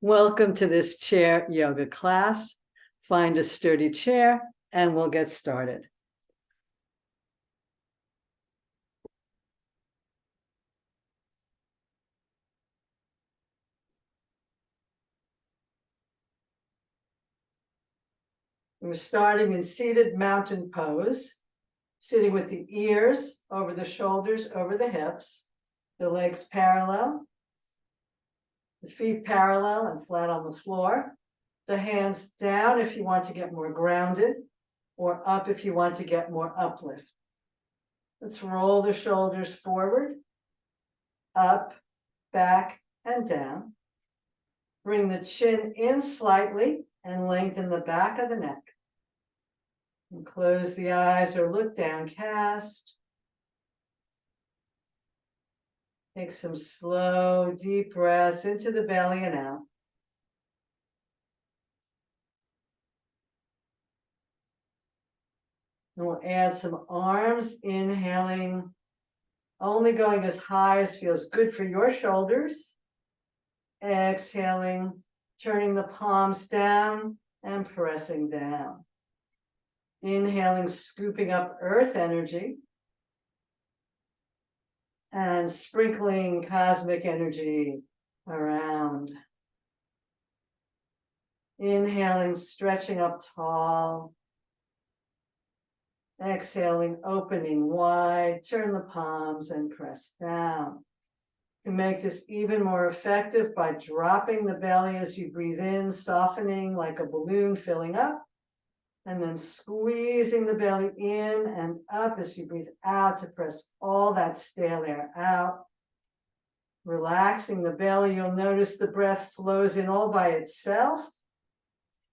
Welcome to this chair yoga class. Find a sturdy chair and we'll get started. We're starting in seated mountain pose, sitting with the ears over the shoulders, over the hips, the legs parallel, the feet parallel and flat on the floor, the hands down if you want to get more grounded, or up if you want to get more uplift. Let's roll the shoulders forward, up, back, and down. Bring the chin in slightly and lengthen the back of the neck. And close the eyes or look downcast. Take some slow, deep breaths into the belly and out. And we'll add some arms, inhaling, only going as high as feels good for your shoulders. Exhaling, turning the palms down and pressing down. Inhaling, scooping up earth energy. And sprinkling cosmic energy around. Inhaling, stretching up tall. Exhaling, opening wide, turn the palms and press down. To make this even more effective by dropping the belly as you breathe in, softening like a balloon filling up, and then squeezing the belly in and up as you breathe out to press all that stale air out. Relaxing the belly, you'll notice the breath flows in all by itself,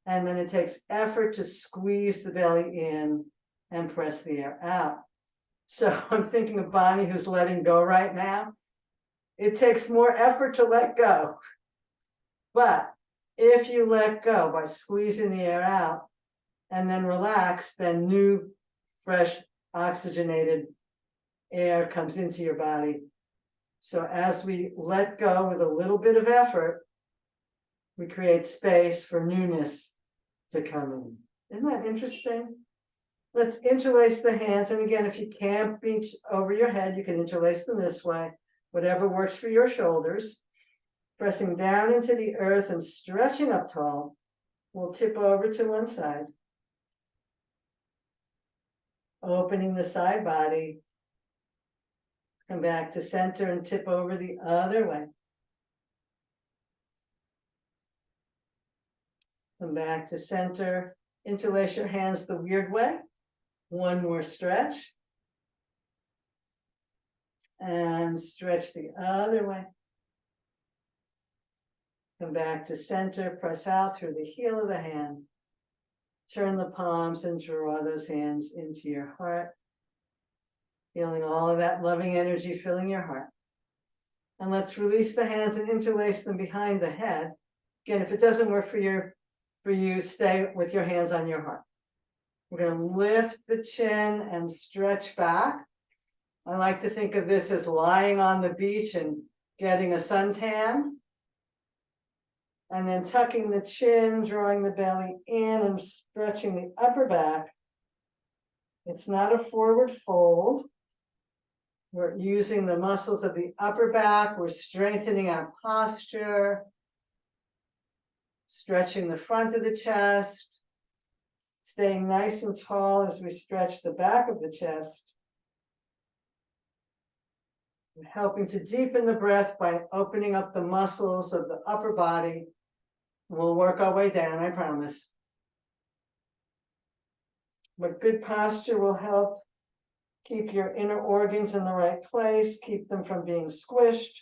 and then it takes effort to squeeze the belly in and press the air out. So I'm thinking of Bonnie who's letting go right now. It takes more effort to let go. But if you let go by squeezing the air out and then relax, then new, fresh, oxygenated air comes into your body. So as we let go with a little bit of effort, we create space for newness to come in. Isn't that interesting? Let's interlace the hands. And again, if you can't reach over your head, you can interlace them this way. Whatever works for your shoulders. Pressing down into the earth and stretching up tall. We'll tip over to one side. Opening the side body. Come back to center and tip over the other way. Come back to center. Interlace your hands the weird way. One more stretch. And stretch the other way. Come back to center, press out through the heel of the hand. Turn the palms and draw those hands into your heart. Feeling all of that loving energy filling your heart. And let's release the hands and interlace them behind the head. Again, if it doesn't work for you, stay with your hands on your heart. We're going to lift the chin and stretch back. I like to think of this as lying on the beach and getting a suntan. And then tucking the chin, drawing the belly in and stretching the upper back. It's not a forward fold. We're using the muscles of the upper back. We're strengthening our posture. Stretching the front of the chest. Staying nice and tall as we stretch the back of the chest. And helping to deepen the breath by opening up the muscles of the upper body. We'll work our way down, I promise. But good posture will help keep your inner organs in the right place, keep them from being squished,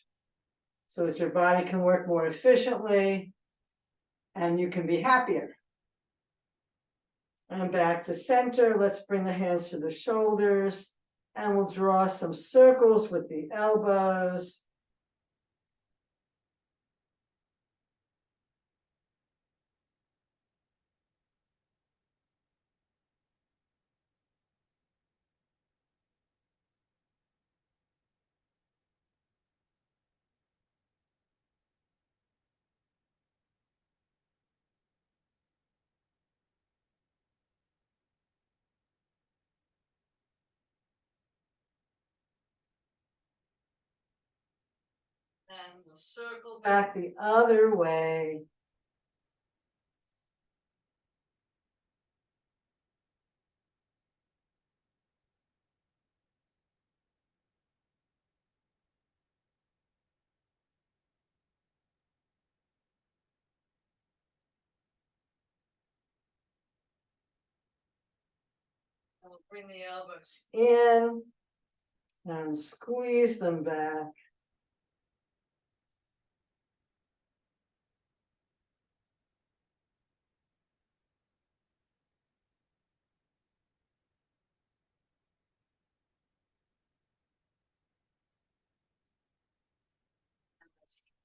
so that your body can work more efficiently and you can be happier. And back to center. Let's bring the hands to the shoulders and we'll draw some circles with the elbows. And we'll circle back the other way. We'll bring the elbows in and squeeze them back.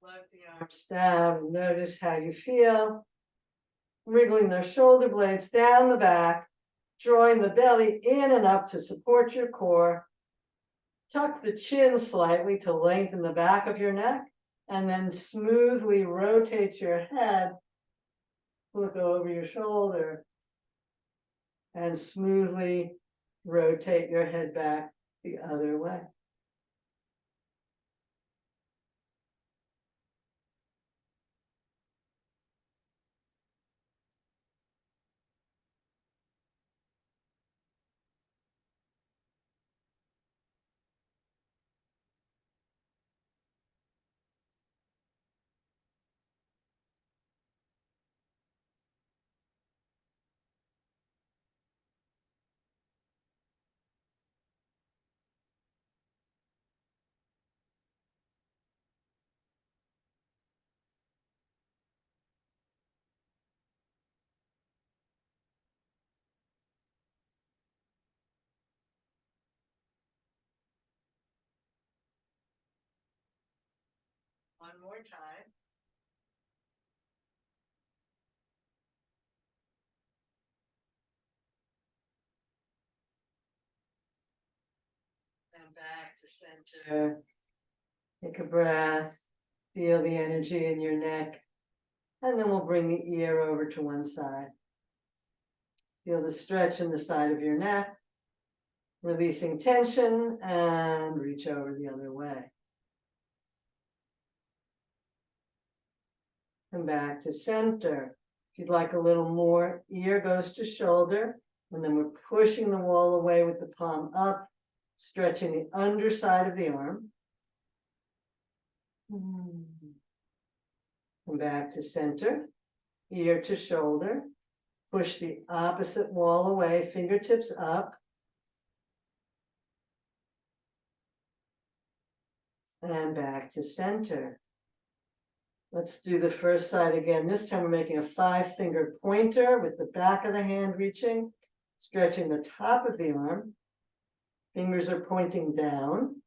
Let the arms down and notice how you feel. Wriggling the shoulder blades down the back, drawing the belly in and up to support your core. Tuck the chin slightly to lengthen the back of your neck, and then smoothly rotate your head. Look over your shoulder and smoothly rotate your head back the other way. One more time. And back to center. Take a breath. Feel the energy in your neck. And then we'll bring the ear over to one side. Feel the stretch in the side of your neck. Releasing tension and reach over the other way. Come back to center. If you'd like a little more, ear goes to shoulder. And then we're pushing the wall away with the palm up, stretching the underside of the arm. Come back to center, ear to shoulder. Push the opposite wall away, fingertips up. And back to center. Let's do the first side again. This time we're making a 5-finger pointer with the back of the hand reaching, stretching the top of the arm. Fingers are pointing down.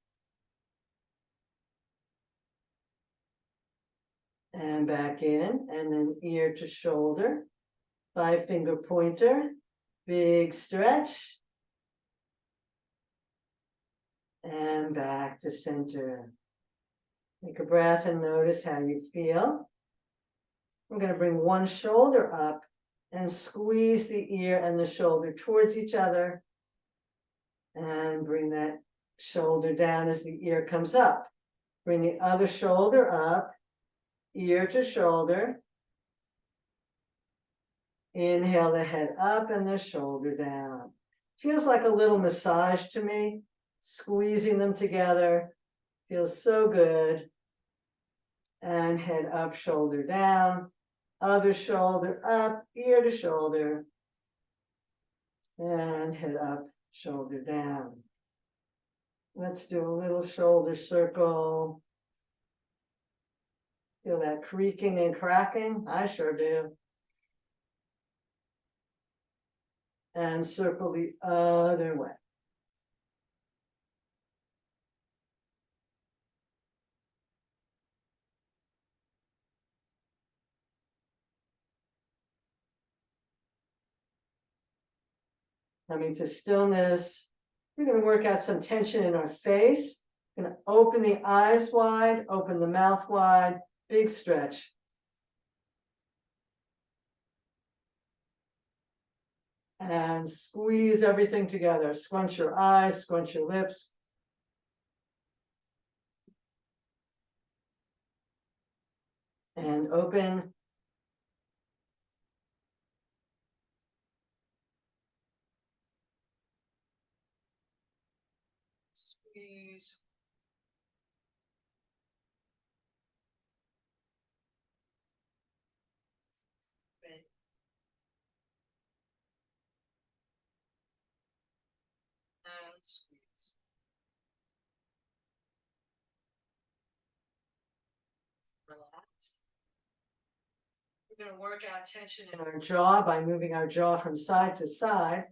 And back in, and then ear to shoulder. 5-finger pointer, big stretch. And back to center. Take a breath and notice how you feel. I'm going to bring one shoulder up and squeeze the ear and the shoulder towards each other. And bring that shoulder down as the ear comes up. Bring the other shoulder up, ear to shoulder. Inhale the head up and the shoulder down. Feels like a little massage to me. Squeezing them together. Feels so good. And head up, shoulder down. Other shoulder up, ear to shoulder. And head up, shoulder down. Let's do a little shoulder circle. Feel that creaking and cracking? I sure do. And circle the other way. Coming to stillness. We're going to work out some tension in our face. Going to open the eyes wide, open the mouth wide, big stretch. And squeeze everything together. Scrunch your eyes, scrunch your lips. and open. Squeeze. And squeeze. Relax. We're going to work out tension in our jaw by moving our jaw from side to side.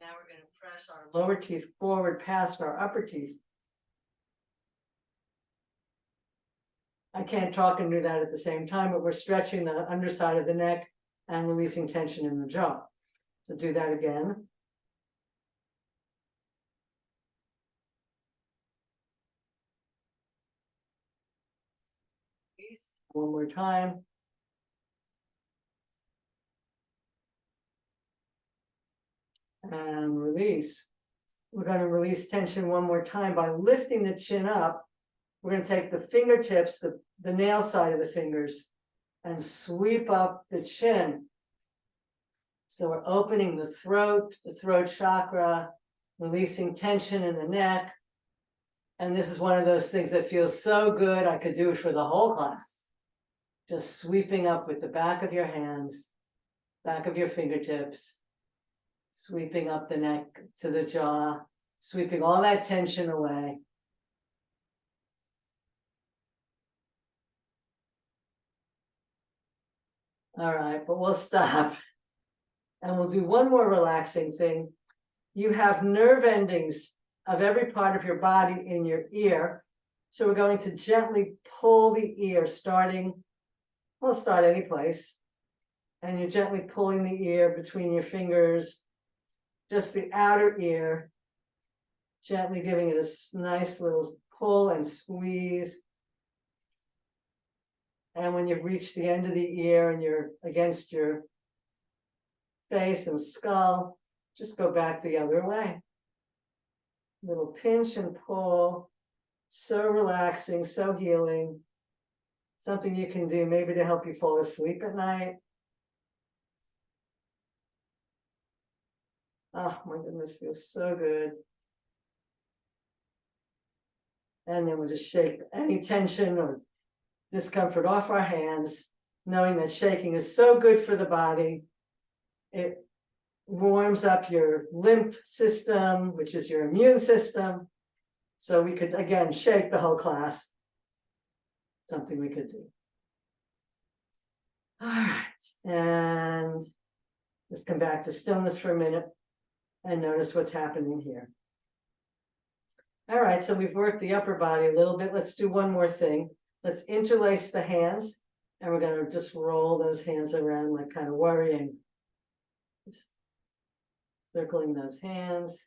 Now we're going to press our lower teeth forward past our upper teeth. I can't talk and do that at the same time, but we're stretching the underside of the neck and releasing tension in the jaw. So do that again. One more time. And release. We're going to release tension one more time by lifting the chin up. We're going to take the fingertips, the nail side of the fingers, and sweep up the chin. So we're opening the throat chakra, releasing tension in the neck. And this is one of those things that feels so good, I could do it for the whole class. Just sweeping up with the back of your hands, back of your fingertips, sweeping up the neck to the jaw, sweeping all that tension away. All right, but we'll stop. And we'll do one more relaxing thing. You have nerve endings of every part of your body in your ear. So we're going to gently pull the ear, we'll start any place. And you're gently pulling the ear between your fingers, just the outer ear, gently giving it a nice little pull and squeeze. And when you've reached the end of the ear and you're against your face and skull, just go back the other way. Little pinch and pull, so relaxing, so healing. Something you can do maybe to help you fall asleep at night. Oh my goodness, feels so good. And then we'll just shake any tension or discomfort off our hands, knowing that shaking is so good for the body. It warms up your lymph system, which is your immune system. So we could, again, shake the whole class. Something we could do. All right, and just come back to stillness for a minute and notice what's happening here. All right, so we've worked the upper body a little bit. Let's do one more thing. Let's interlace the hands, and we're going to just roll those hands around like kind of worrying. Just circling those hands.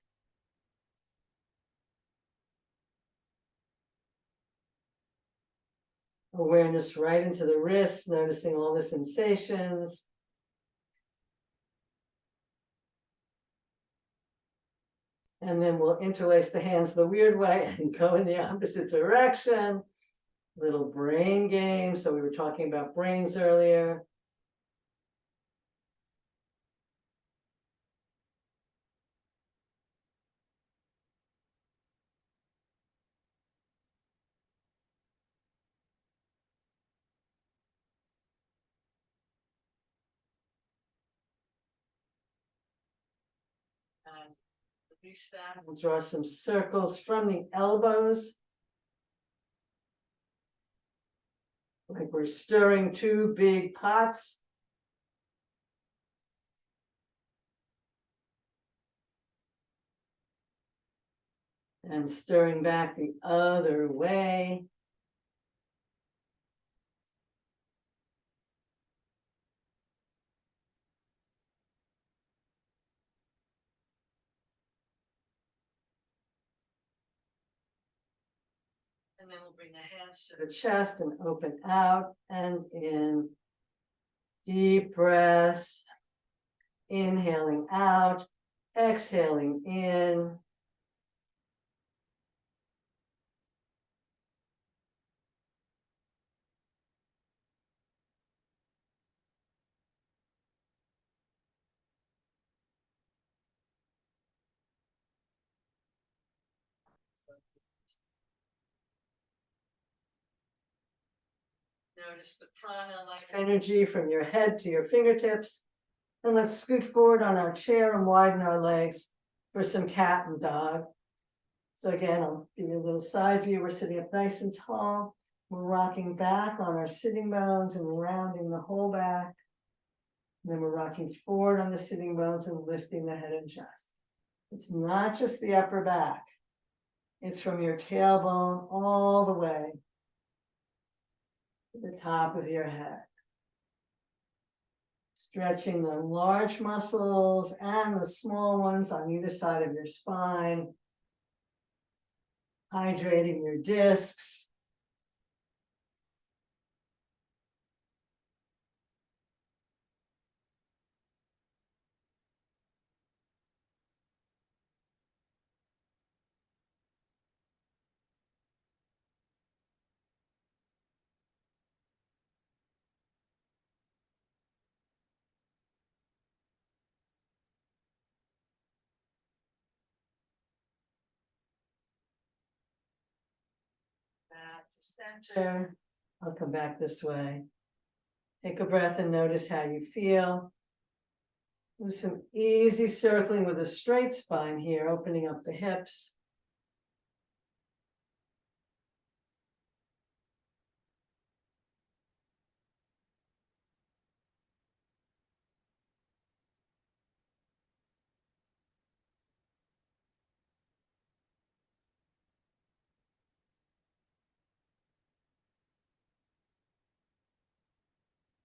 Awareness right into the wrists, noticing all the sensations. And then we'll interlace the hands the weird way and go in the opposite direction. Little brain game. So we were talking about brains earlier. And release that. We'll draw some circles from the elbows. Like we're stirring two big pots. And stirring back the other way. And And then we'll bring the hands to the chest and open out and in. Deep breaths. Inhaling out, exhaling in. Notice the prana, life energy from your head to your fingertips. And let's scoot forward on our chair and widen our legs for some cat and dog. So again, I'll give you a little side view. We're sitting up nice and tall. We're rocking back on our sitting bones and rounding the whole back. And then we're rocking forward on the sitting bones and lifting the head and chest. It's not just the upper back. It's from your tailbone all the way to the top of your head. Stretching the large muscles and the small ones on either side of your spine. Hydrating your discs. Back to center. I'll come back this way. Take a breath and notice how you feel. Do some easy circling with a straight spine here, opening up the hips.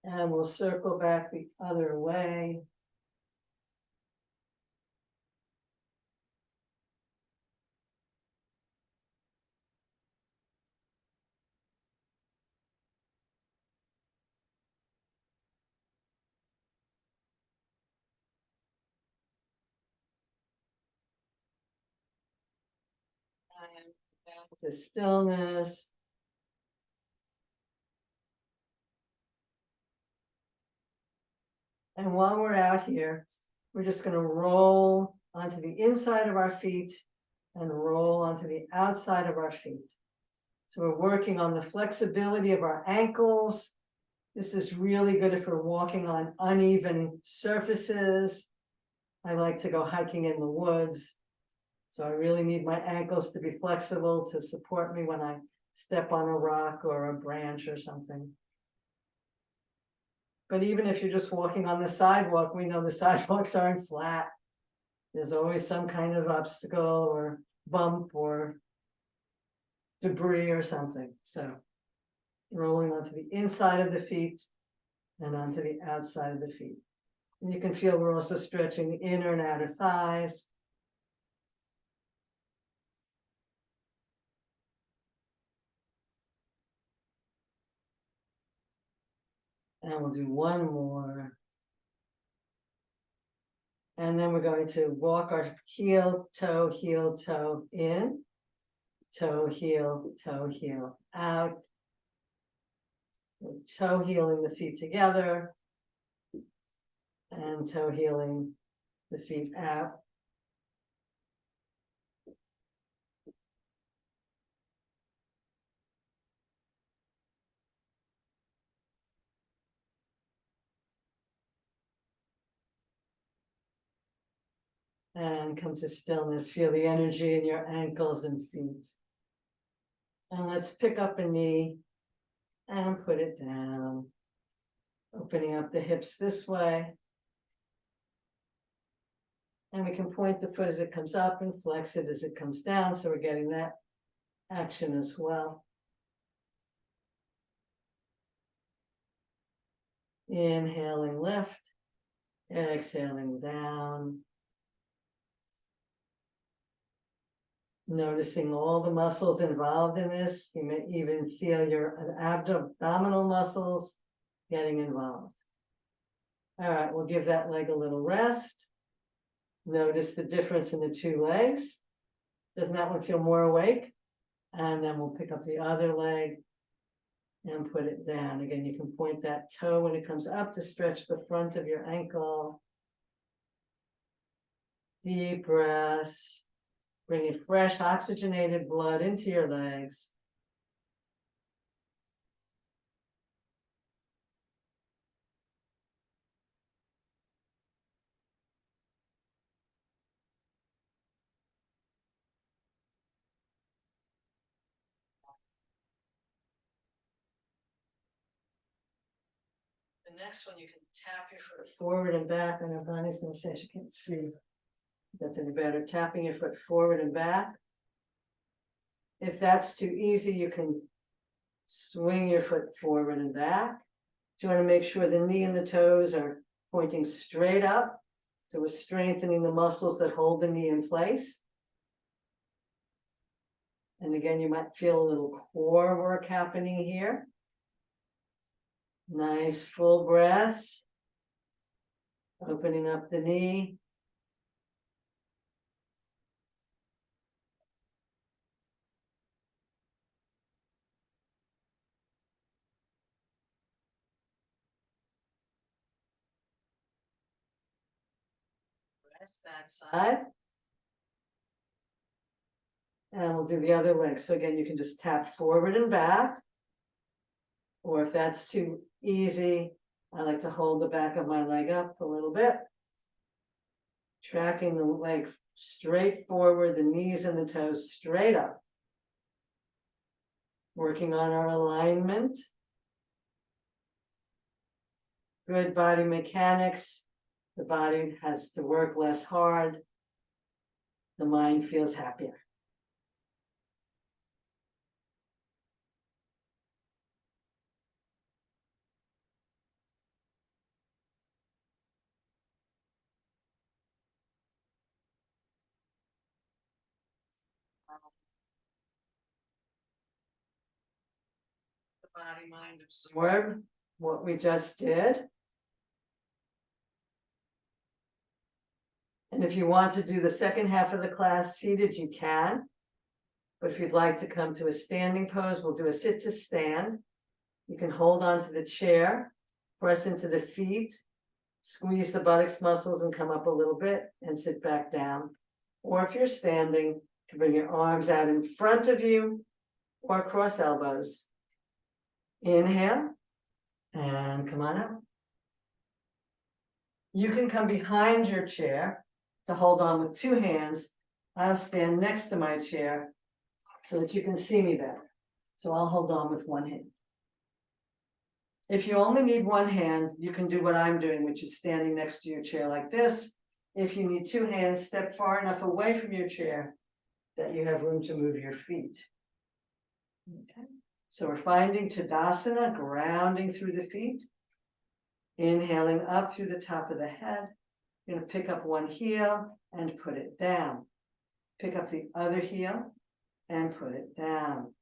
And we'll circle back the other way. And back to stillness. And while we're out here, we're just going to roll onto the inside of our feet and roll onto the outside of our feet. So we're working on the flexibility of our ankles. This is really good if we're walking on uneven surfaces. I like to go hiking in the woods. So I really need my ankles to be flexible to support me when I step on a rock or a branch or something. But even if you're just walking on the sidewalk, we know the sidewalks aren't flat. There's always some kind of obstacle or bump or debris or something. So rolling onto the inside of the feet and onto the outside of the feet. And you can feel we're also stretching the inner and outer thighs. And we'll do one more. And then we're going to walk our heel, toe in, toe, heel, out. Toe heeling the feet together and toe heeling the feet out. And come to stillness. Feel the energy in your ankles and feet. And let's pick up a knee and put it down. Opening up the hips this way. And we can point the foot as it comes up and flex it as it comes down. So we're getting that action as well. Inhaling, lift. Exhaling down. Noticing all the muscles involved in this. You may even feel your abdominal muscles getting involved. All right, we'll give that leg a little rest. Notice the difference in the two legs. Doesn't that one feel more awake? And then we'll pick up the other leg and put it down. Again, you can point that toe when it comes up to stretch the front of your ankle. Deep breaths, bringing fresh oxygenated blood into your legs. The next one, you can tap your foot forward and back. I know Bonnie's gonna say she can't see. If that's any better. Tapping your foot forward and back. If that's too easy, you can swing your foot forward and back. You want to make sure the knee and the toes are pointing straight up. So we're strengthening the muscles that hold the knee in place. And again, you might feel a little core work happening here. Nice full breaths. Opening up the knee. Rest that side. And we'll do the other leg. So again, you can just tap forward and back. Or if that's too easy, I like to hold the back of my leg up a little bit. Tracking the leg straight forward, the knees and the toes straight up. Working on our alignment. Good body mechanics. The body has to work less hard. The mind feels happier. The body mind absorb what we just did. And if you want to do the second half of the class seated, you can. But if you'd like to come to a standing pose, we'll do a sit to stand. You can hold on to the chair, press into the feet, squeeze the buttocks muscles and come up a little bit and sit back down. Or if you're standing, you can bring your arms out in front of you or cross elbows. Inhale and come on up. You can come behind your chair to hold on with two hands. I'll stand next to my chair so that you can see me better. So I'll hold on with one hand. If you only need one hand, you can do what I'm doing, which is standing next to your chair like this. If you need two hands, step far enough away from your chair that you have room to move your feet. Okay. So we're finding Tadasana, grounding through the feet. Inhaling up through the top of the head. You're going to pick up one heel and put it down. Pick up the other heel and put it down.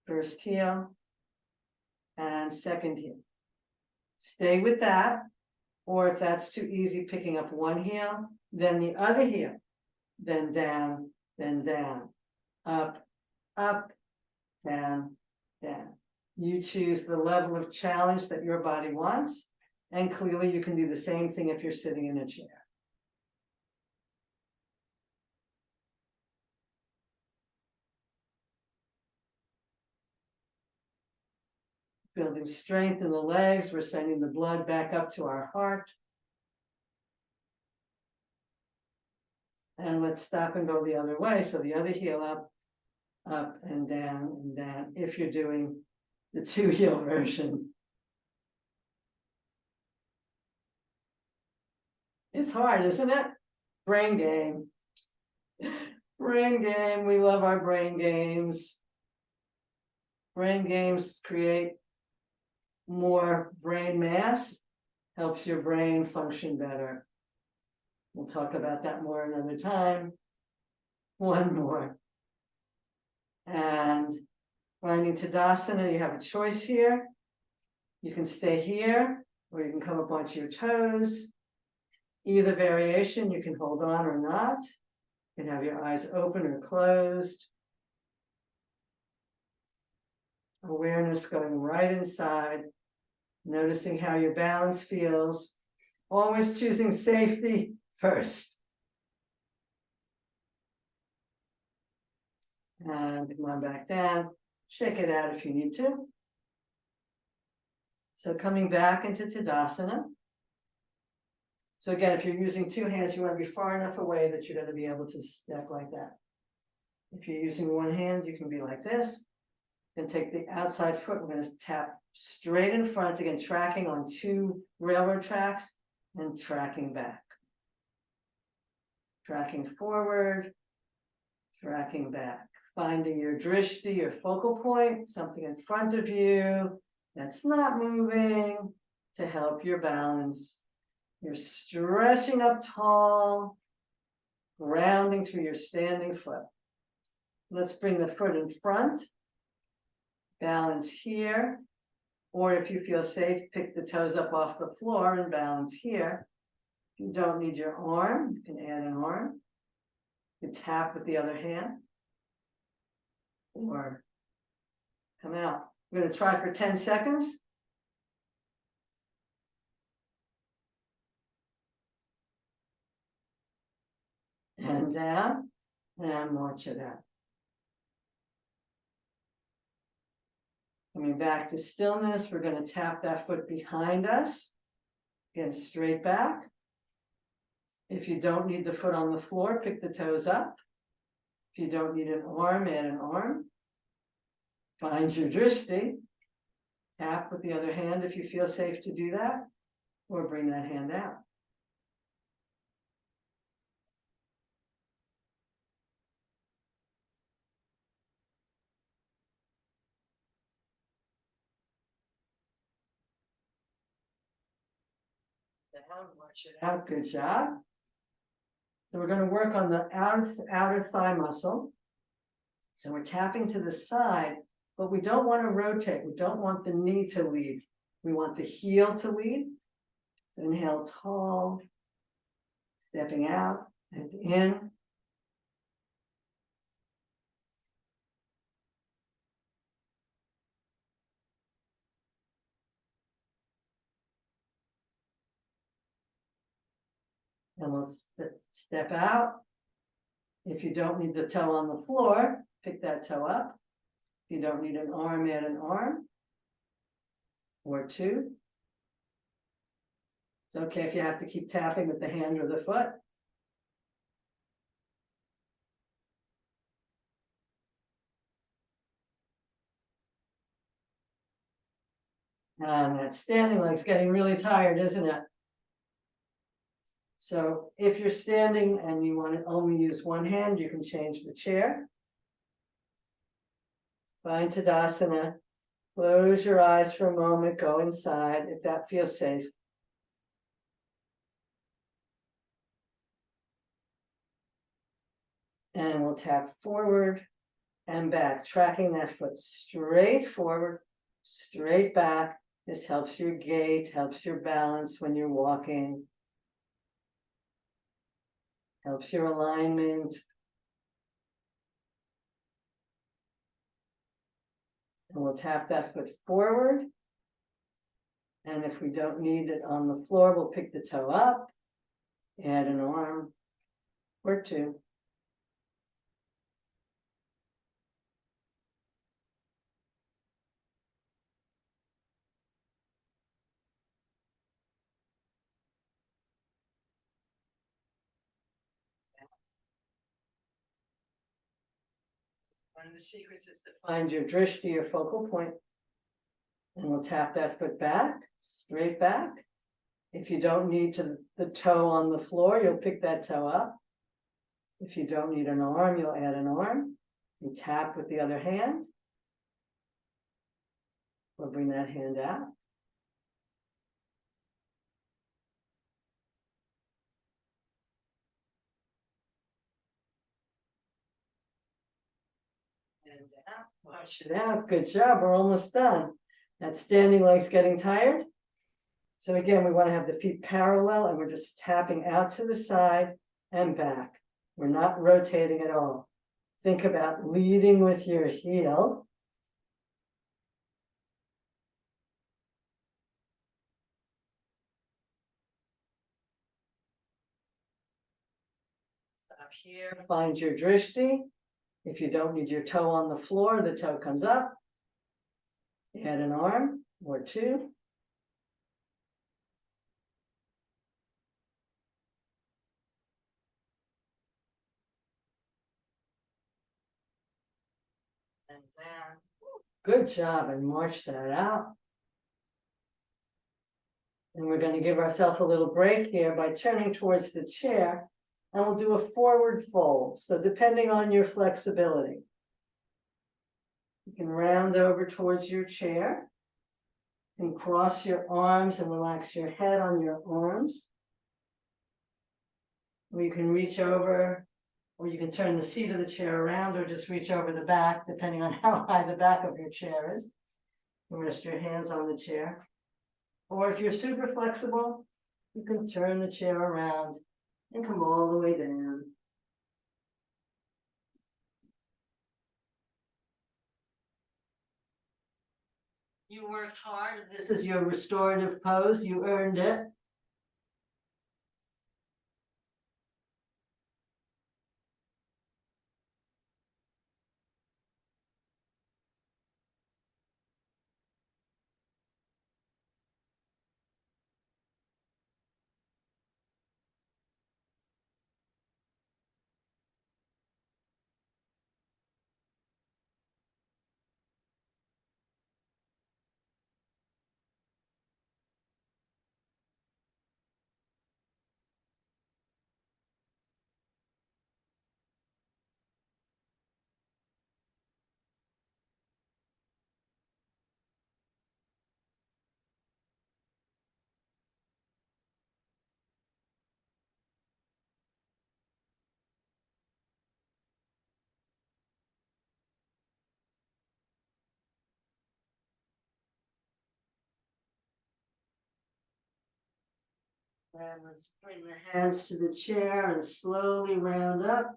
First heel and second heel. Stay with that, or if that's too easy, picking up one heel, then the other heel, then down, up, up, down, down. You choose the level of challenge that your body wants, and clearly you can do the same thing if you're sitting in a chair. Building strength in the legs, we're sending the blood back up to our heart. And let's stop and go the other way. So the other heel up and down, if you're doing the two heel version. It's hard, isn't it? Brain game. Brain game, we love our brain games. Brain games create more brain mass, helps your brain function better. We'll talk about that more another time. One more. And finding Tadasana, you have a choice here. You can stay here, or you can come up onto your toes. Either variation, you can hold on or not. You can have your eyes open or closed. Awareness going right inside, noticing how your balance feels, always choosing safety first. And come on back down, shake it out if you need to. So coming back into Tadasana. So again, if you're using two hands, you want to be far enough away that you're going to be able to step like that. If you're using one hand, you can be like this. And take the outside foot, we're going to tap straight in front, again, tracking on two railroad tracks and tracking back. Tracking forward, tracking back. Finding your drishti, your focal point, something in front of you that's not moving to help your balance. You're stretching up tall, grounding through your standing foot. Let's bring the foot in front. Balance here, or if you feel safe, pick the toes up off the floor and balance here. If you don't need your arm, you can add an arm. You can tap with the other hand, or come out. We're going to try for 10 seconds. And down, and watch it out. Coming back to stillness, we're going to tap that foot behind us. Again, straight back. If you don't need the foot on the floor, pick the toes up. If you don't need an arm, add an arm. Find your drishti. Tap with the other hand if you feel safe to do that, or bring that hand out. Down, watch it out. Good job. So we're going to work on the outer thigh muscle. So we're tapping to the side, but we don't want to rotate. We don't want the knee to lead. We want the heel to lead. Inhale tall, stepping out and in. And we'll step out. If you don't need the toe on the floor, pick that toe up. If you don't need an arm, add an arm or two. It's okay if you have to keep tapping with the hand or the foot. And that standing leg's getting really tired, isn't it? So if you're standing and you want to only use one hand, you can change the chair. Find Tadasana. Close your eyes for a moment, go inside if that feels safe. And we'll tap forward and back, tracking that foot straight forward, straight back. This helps your gait, helps your balance when you're walking. Helps your alignment. And we'll tap that foot forward. And if we don't need it on the floor, we'll pick the toe up, add an arm or two. One of the secrets is to find your drishti, your focal point. And we'll tap that foot back, straight back. If you don't need the toe on the floor, you'll pick that toe up. If you don't need an arm, you'll add an arm. You tap with the other hand. Or bring that hand out. March it out. Good job. We're almost done. That standing leg's getting tired. So again, we want to have the feet parallel and we're just tapping out to the side and back. We're not rotating at all. Think about leading with your heel. Up here, find your drishti. If you don't need your toe on the floor, the toe comes up. Add an arm or two. And then, good job, and march that out. And we're going to give ourselves a little break here by turning towards the chair, and we'll do a forward fold. So depending on your flexibility, you can round over towards your chair and cross your arms and relax your head on your arms. Or you can reach over, or you can turn the seat of the chair around, or just reach over the back, depending on how high the back of your chair is. And rest your hands on the chair. Or if you're super flexible, you can turn the chair around and come all the way down. You worked hard. This is your restorative pose. You earned it. And let's bring the hands to the chair and slowly round up.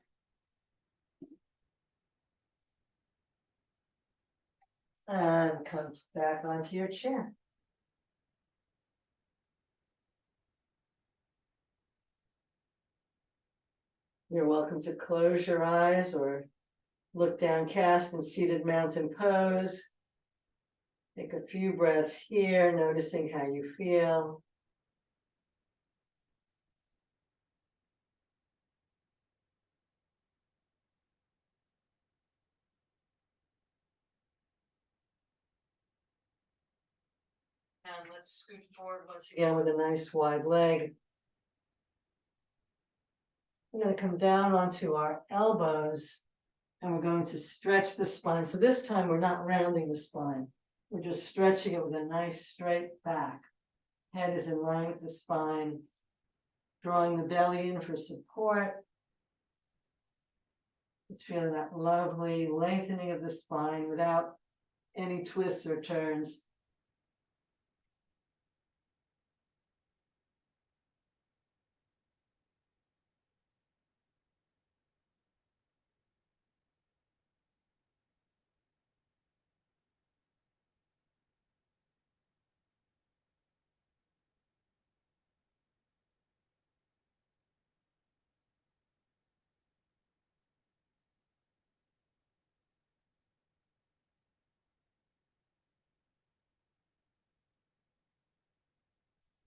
And comes back onto your chair. You're welcome to close your eyes or look downcast in seated mountain pose. Take a few breaths here, noticing how you feel. And let's scoot forward once again with a nice wide leg. We're going to come down onto our elbows and we're going to stretch the spine. So this time we're not rounding the spine. We're just stretching it with a nice straight back. Head is in line with the spine. Drawing the belly in for support. Just feeling that lovely lengthening of the spine without any twists or turns.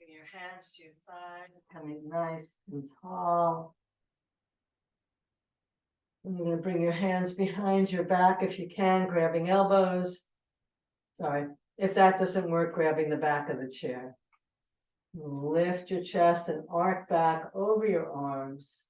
Bring your hands to your thighs, coming nice and tall. And you're going to bring your hands behind your back if you can, grabbing elbows. Sorry, if that doesn't work, grabbing the back of the chair. Lift your chest and arc back over your arms.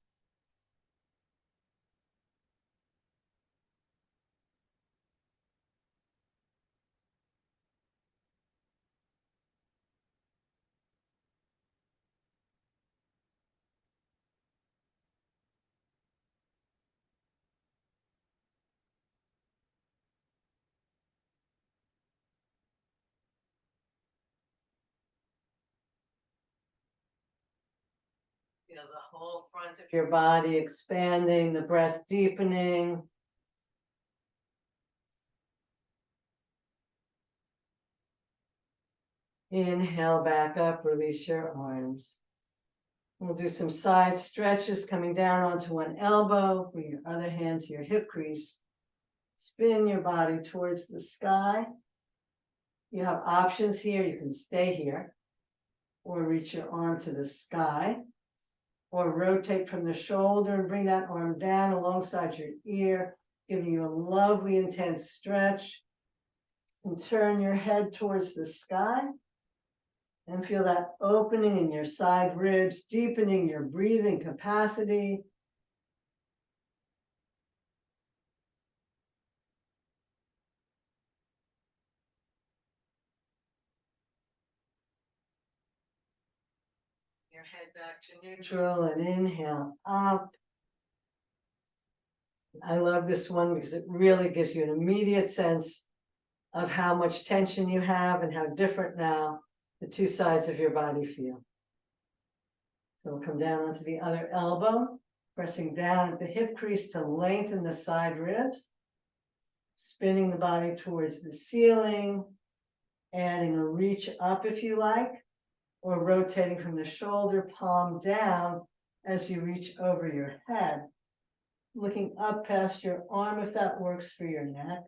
Feel the whole front of your body expanding, the breath deepening. Inhale back up, release your arms. We'll do some side stretches, coming down onto one elbow, bring your other hand to your hip crease. Spin your body towards the sky. You have options here, you can stay here, or reach your arm to the sky, or rotate from the shoulder and bring that arm down alongside your ear, giving you a lovely intense stretch. And turn your head towards the sky. And feel that opening in your side ribs, deepening your breathing capacity. Your head back to neutral and inhale up. I love this one because it really gives you an immediate sense of how much tension you have and how different now the two sides of your body feel. So we'll come down onto the other elbow, pressing down at the hip crease to lengthen the side ribs, spinning the body towards the ceiling, adding a reach up if you like, or rotating from the shoulder, palm down as you reach over your head, looking up past your arm if that works for your neck.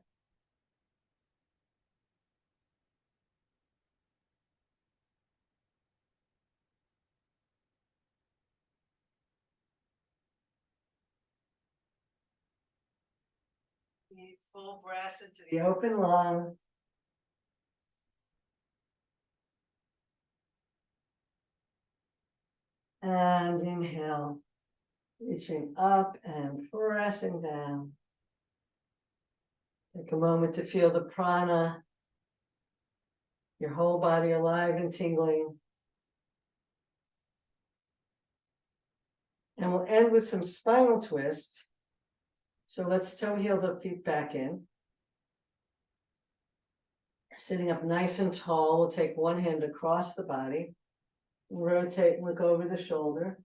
Deep full breaths into the open lung. And inhale, reaching up and pressing down. Take a moment to feel the prana, your whole body alive and tingling. And we'll end with some spinal twists. So let's toe heel the feet back in. Sitting up nice and tall, we'll take one hand across the body, rotate, look over the shoulder.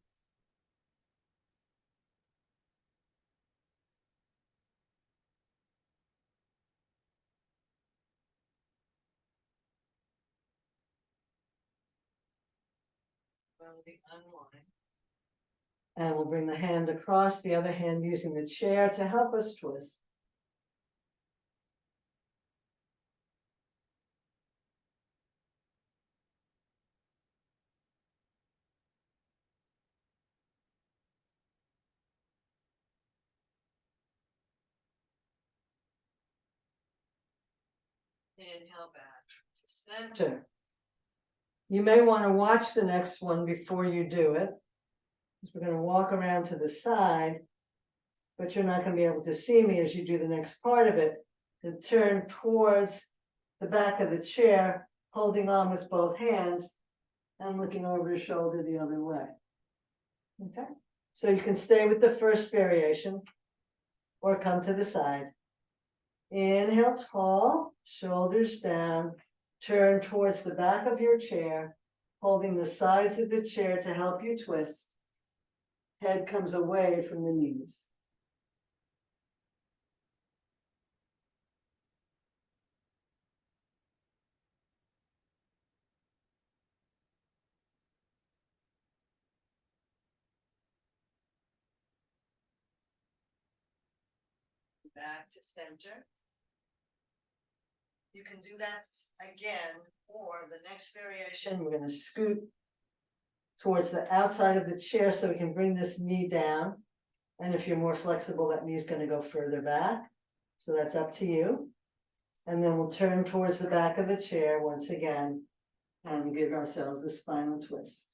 Slowly unwind. And we'll bring the hand across, the other hand using the chair to help us twist. Inhale back to center. You may want to watch the next one before you do it, because we're going to walk around to the side, but you're not going to be able to see me as you do the next part of it. To turn towards the back of the chair, holding on with both hands and looking over your shoulder the other way. Okay, so you can stay with the first variation or come to the side. Inhale tall, shoulders down, turn towards the back of your chair, holding the sides of the chair to help you twist. Head comes away from the knees. Back to center. You can do that again, or the next variation, we're going to scoot towards the outside of the chair so we can bring this knee down. And if you're more flexible, that knee is going to go further back. So that's up to you. And then we'll turn towards the back of the chair once again and give ourselves a spinal twist.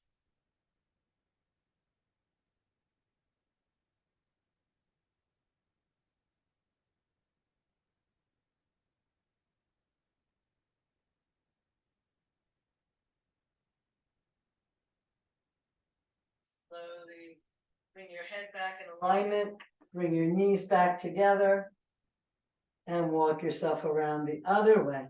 Slowly bring your head back in alignment, bring your knees back together, and walk yourself around the other way.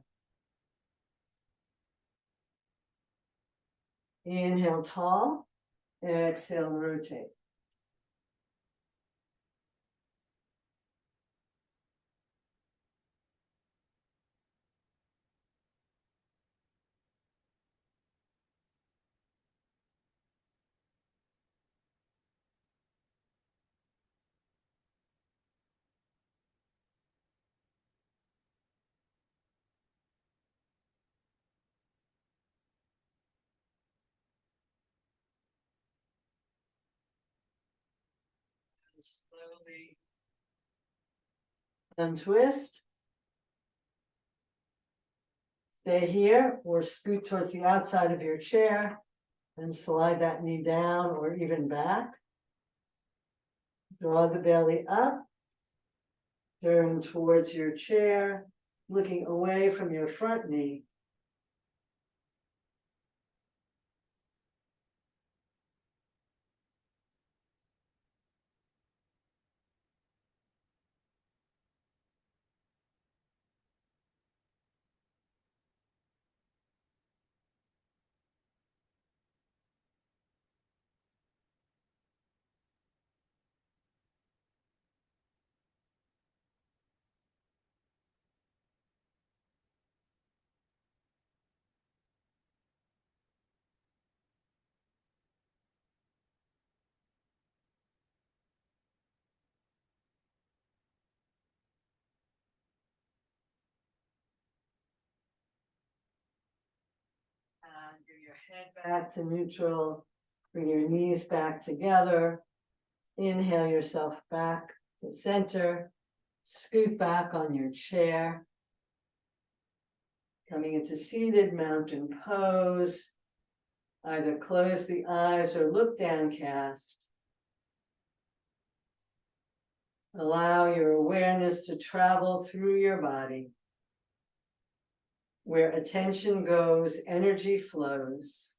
Inhale tall, Exhale, rotate. Slowly untwist. Stay here or scoot towards the outside of your chair and slide that knee down or even back. Draw the belly up. Turn towards your chair, looking away from your front knee. Bring your head back to neutral. Bring your knees back together. Inhale yourself back to center. Scoot back on your chair. Coming into seated mountain pose. Either close the eyes or look downcast. Allow your awareness to travel through your body. Where attention goes, energy flows.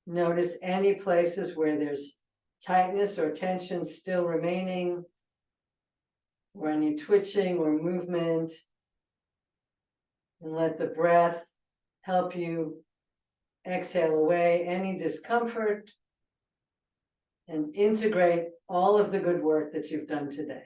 Notice any places where there's tightness or tension still remaining, or any twitching or movement. And let the breath help you exhale away any discomfort and integrate all of the good work that you've done today.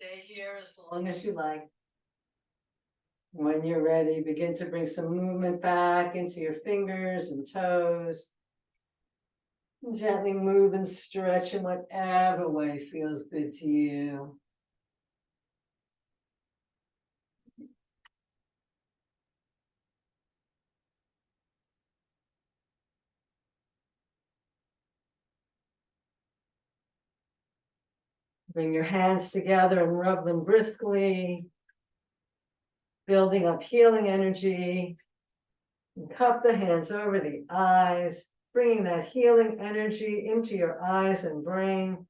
Stay here as long as you like. When you're ready, begin to bring some movement back into your fingers and toes. Gently move and stretch in whatever way feels good to you. Bring your hands together and rub them briskly, building up healing energy. And cup the hands over the eyes, bringing that healing energy into your eyes and brain.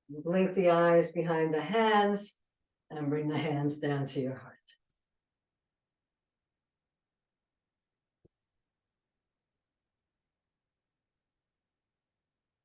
Blink the eyes behind the hands and bring the hands down to your heart.